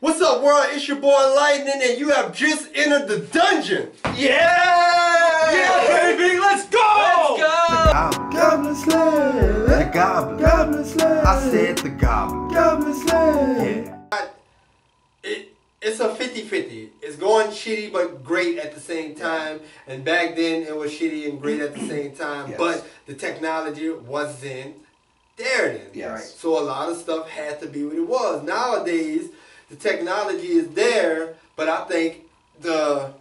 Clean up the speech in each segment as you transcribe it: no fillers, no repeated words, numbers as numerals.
What's up, world? It's your boy Lightning, and you have just entered the dungeon. Yeah! Yeah, baby, let's go! Let's go! Goblin Slayer! The Goblin. Goblin Slayer! I said the Goblin. Goblin Slayer! Yeah. It's a 50-50. It's going shitty but great at the same time. And back then it was shitty and great at the same time. Yes. But the technology wasn't there then. Yes. Right? So a lot of stuff had to be what it was. Nowadays, the technology is there, but I think the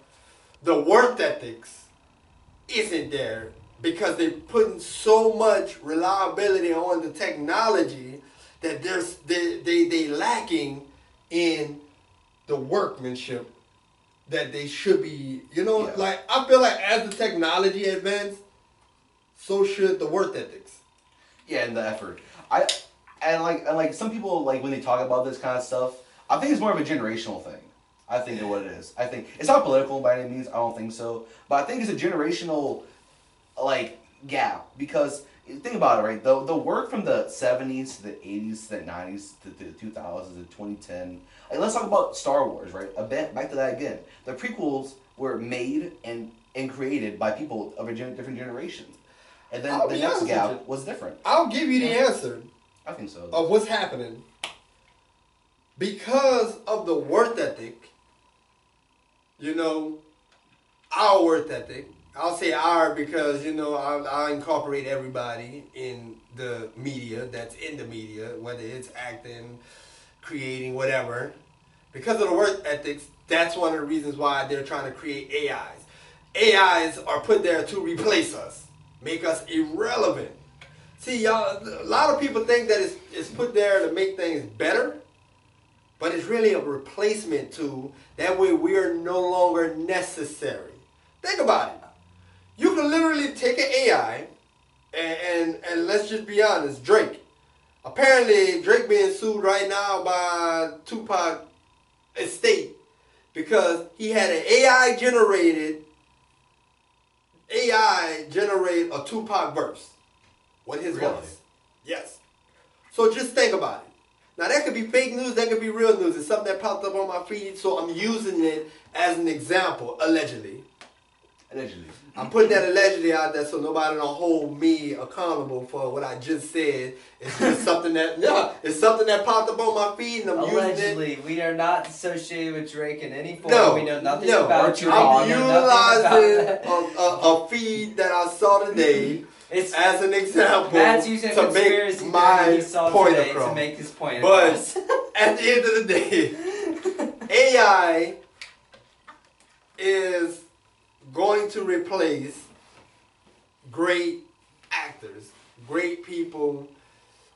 work ethics isn't there because they're putting so much reliability on the technology that they lacking in the workmanship that they should be, you know, Yeah. like I feel like as the technology advances, so should the work ethics. Yeah, and the effort. And some people, like when they talk about this kind of stuff, I think it's more of a generational thing. I think of what it is. I think it's not political by any means. I don't think so, but I think it's a generational gap because think about it, right? The work from the 70s to the 80s to the 90s to the 2000s to 2010. Like let's talk about Star Wars, right? Back to that again. The prequels were made and created by people of different generations, and then the next gap was different. I'll give you the answer I think so. of what's happening. Because of the work ethic, you know, our work ethic, I'll say our because, you know, I incorporate everybody in the media that's in the media, whether it's acting, creating, whatever. Because of the work ethics, that's one of the reasons why they're trying to create AIs. AIs are put there to replace us, make us irrelevant. See, y'all, a lot of people think that it's put there to make things better, but it's really a replacement tool. That way we are no longer necessary. Think about it. You can literally take an AI and let's just be honest, Drake. Apparently Drake being sued right now by Tupac estate because he had an AI generate a Tupac verse. What his Really? was. Yes. So just think about it. Now that could be fake news, that could be real news. It's something that popped up on my feed, so I'm using it as an example, allegedly. Allegedly. I'm putting that allegedly out there so nobody don't hold me accountable for what I just said. It's just something that it's something that popped up on my feed and I'm Allegedly, using it. we are not associated with Drake in any form. No, we know nothing no. about Drake. I'm We know nothing about utilizing that. a feed that I saw today It's as an example Matt's using a to conspiracy make my theory he saw point today across. to make his point But across. at the end of the day, AI is going to replace great actors, great people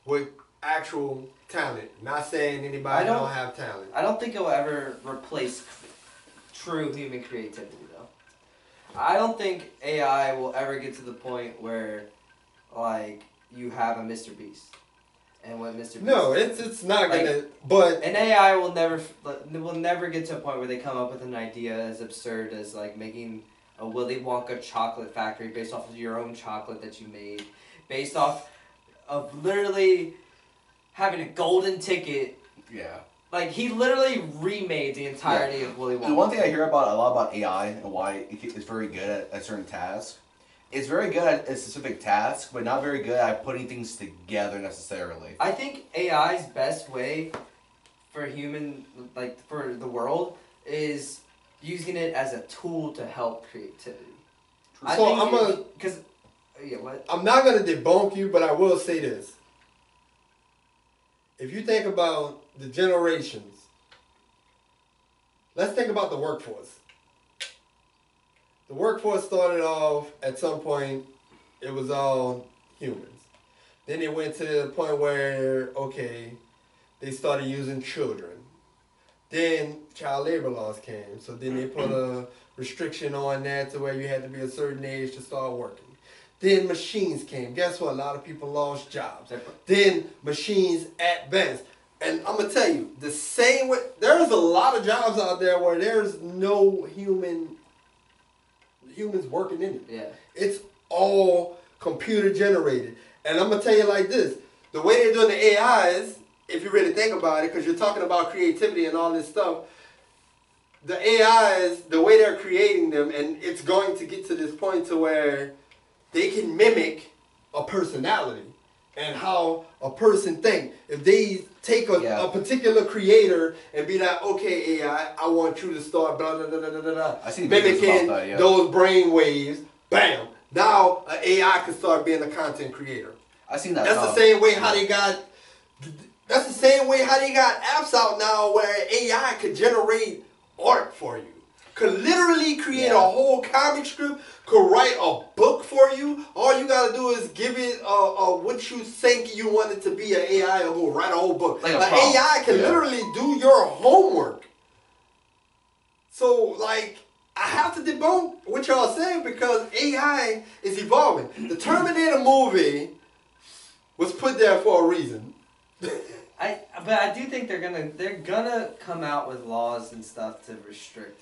with actual talent. Not saying anybody don't have talent. I don't think it will ever replace true human creativity, though. I don't think AI will ever get to the point where, like, you have a Mr. Beast. And what Mr. Beast No, it's not like, gonna. But an AI will never get to a point where they come up with an idea as absurd as like making a Willy Wonka chocolate factory based off of your own chocolate that you made, based off of literally having a golden ticket. Yeah. Like he literally remade the entirety of Willy Wonka. The one thing I hear a lot about AI and why it's very good at certain tasks. It's very good at a specific task, but not very good at putting things together necessarily. I think AI's best way for for the world is using it as a tool to help creativity. I'm not gonna debunk you, but I will say this. If you think about the generations, let's think about the workforce. The workforce started off at some point, it was all humans. Then it went to the point where, okay, they started using children. Then child labor laws came. So then they put a restriction on that to where you had to be a certain age to start working. Then machines came. Guess what? A lot of people lost jobs. Then machines advanced. And I'm going to tell you, the same way, there's a lot of jobs out there where there's no humans working in it. Yeah. It's all computer generated. And I'm going to tell you like this. The way they're doing the AIs, if you really think about it, because you're talking about creativity and all this stuff, the AIs, the way they're creating them, and it's going to get to this point to where they can mimic a personality and how a person thinks. If they take a particular creator and be like, okay, AI, I want you to start blah, blah, blah, blah, blah, blah, mimicking those brain waves, bam. Now an AI can start being a content creator. I seen that. That's the same way how they got. That's the same way how they got apps out now where AI could generate art for you. Could literally create a whole comic strip. Could write a book for you. All you gotta do is give it what you think you want it to be. An AI will write a whole book. Like AI can literally do your homework. So like, I have to debunk what y'all saying because AI is evolving. The Terminator movie was put there for a reason. But I do think they're gonna come out with laws and stuff to restrict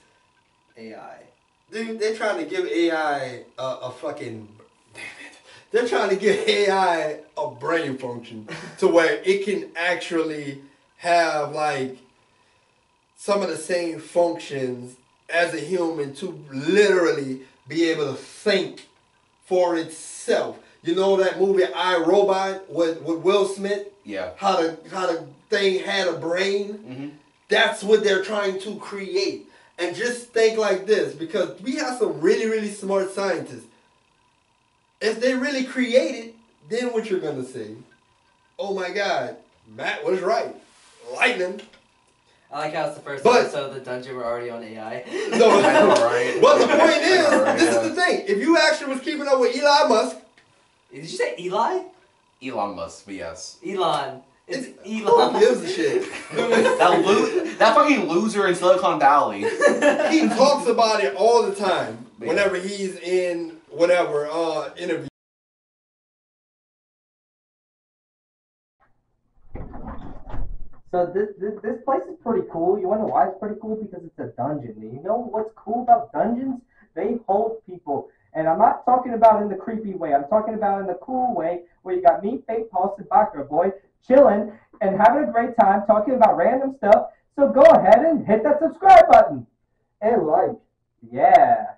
AI. Dude, they're trying to give AI a fucking. Damn it. They're trying to give AI a brain function to where it can actually have like some of the same functions as a human to literally be able to think for itself. You know that movie I, Robot with Will Smith? Yeah. How the thing had a brain? Mm-hmm. That's what they're trying to create. And just think like this, because we have some really, really smart scientists. If they really created, then what you're going to say? Oh my God, Matt was right. Lightning. I like how it's the first episode of the dungeon we're already on AI. No, I know, right? But the point is, this is the thing. If you actually was keeping up with Elon Musk. Did you say Eli? Elon Musk, but yes. Elon. It's Elon. Who gives a shit? that fucking loser in Silicon Valley. He talks about it all the time. Whenever he's in whatever interview. So this place is pretty cool. You wanna know why it's pretty cool? Because it's a dungeon. And you know what's cool about dungeons? They hold people. And I'm not talking about in the creepy way. I'm talking about in the cool way where you got me, Fake Pulse, and Bakaraboy chilling and having a great time talking about random stuff. So go ahead and hit that subscribe button. And like. Yeah.